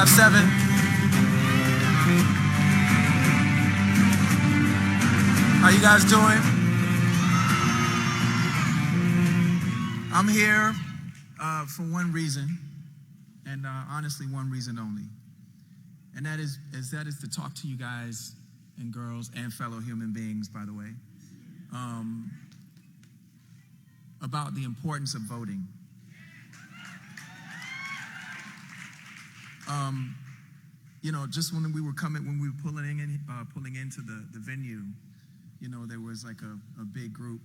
757. How you guys doing? I'm here for one reason, and honestly, one reason only. And that is to talk to you guys and girls and fellow human beings, by the way, about the importance of voting. Just when we were pulling into the venue, there was like a big group,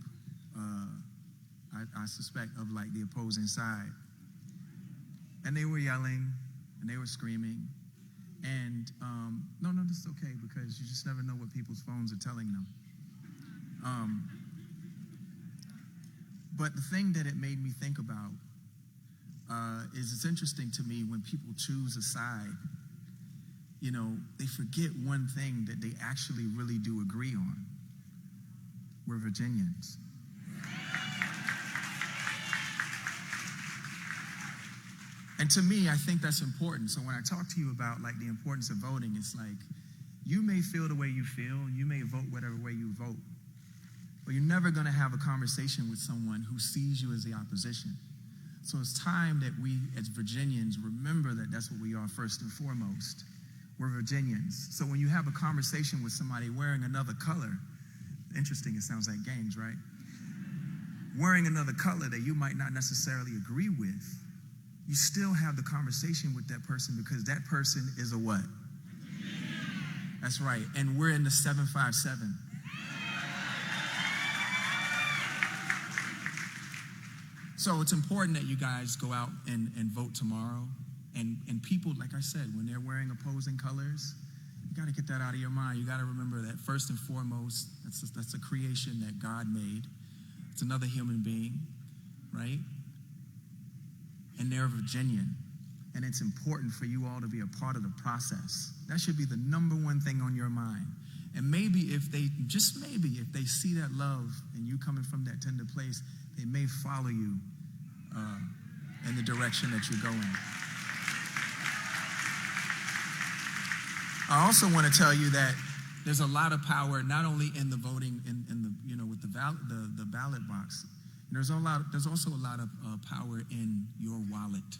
I suspect, of like the opposing side. And they were yelling and they were screaming. And no, this is okay, because you just never know what people's phones are telling them. But the thing that it made me think about is it's interesting to me when people choose a side, they forget one thing that they actually really do agree on. We're Virginians. And to me, I think that's important. So when I talk to you about like the importance of voting, it's like, you may feel the way you feel, you may vote whatever way you vote, but you're never gonna have a conversation with someone who sees you as the opposition. So it's time that we as Virginians remember that that's what we are first and foremost. We're Virginians. So when you have a conversation with somebody wearing another color, interesting, it sounds like gangs, right? Wearing another color that you might not necessarily agree with, you still have the conversation with that person because that person is a what? That's right. And we're in the 757. So it's important that you guys go out and vote tomorrow. And people, like I said, when they're wearing opposing colors, you got to get that out of your mind. You got to remember that first and foremost, that's a creation that God made. It's another human being, right? And they're Virginian. And it's important for you all to be a part of the process. That should be the number one thing on your mind. And maybe if they see that love and you coming from that tender place, they may follow you in the direction that you're going. I also want to tell you that there's a lot of power not only in the voting with the ballot box. There's also a lot of power in your wallet.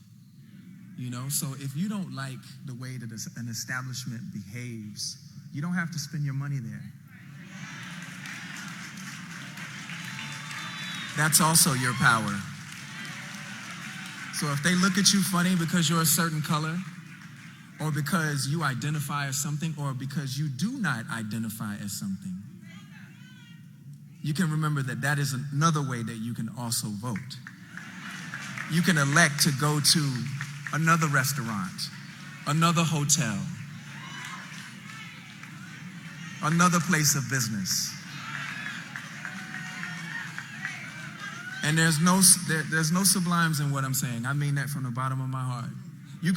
So if you don't like the way that an establishment behaves, you don't have to spend your money there. That's also your power. So if they look at you funny because you're a certain color, or because you identify as something, or because you do not identify as something, you can remember that is another way that you can also vote. You can elect to go to another restaurant, another hotel, another place of business. And there's no sublimes in what I'm saying. I mean that from the bottom of my heart. You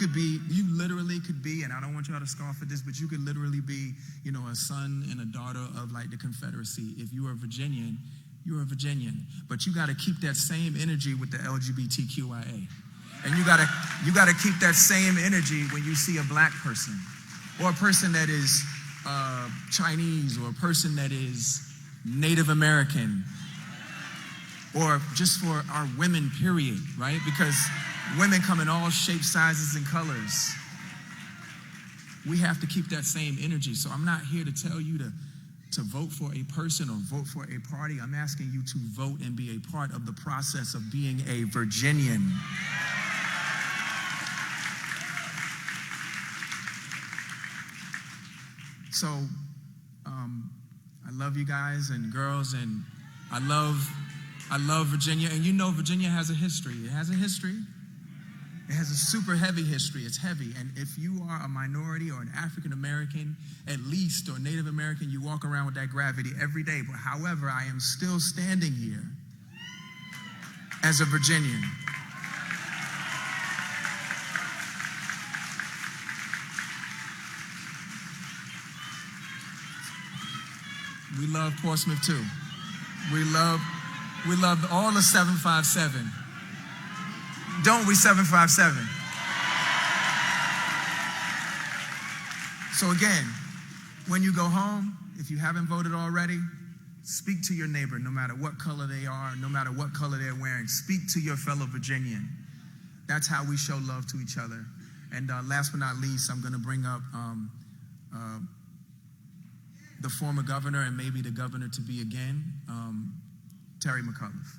literally could be, and I don't want y'all to scoff at this, but you could literally be, a son and a daughter of like the Confederacy. If you are a Virginian, you're a Virginian. But you got to keep that same energy with the LGBTQIA. And you got to keep that same energy when you see a black person, or a person that is Chinese, or a person that is Native American, or just for our women, period, right? Because women come in all shapes, sizes, and colors. We have to keep that same energy. So I'm not here to tell you to vote for a person or vote for a party. I'm asking you to vote and be a part of the process of being a Virginian. So I love you guys and girls, and I love Virginia. And Virginia has a history. It has a history. It has a super heavy history. It's heavy. And if you are a minority or an African American, at least, or Native American, you walk around with that gravity every day. But however, I am still standing here as a Virginian. We love Portsmouth too. We love all the 757. Don't we, 757? So again, when you go home, if you haven't voted already, speak to your neighbor, no matter what color they are, no matter what color they're wearing. Speak to your fellow Virginian. That's how we show love to each other. And last but not least, I'm going to bring up the former governor and maybe the governor to be again, Terry McAuliffe.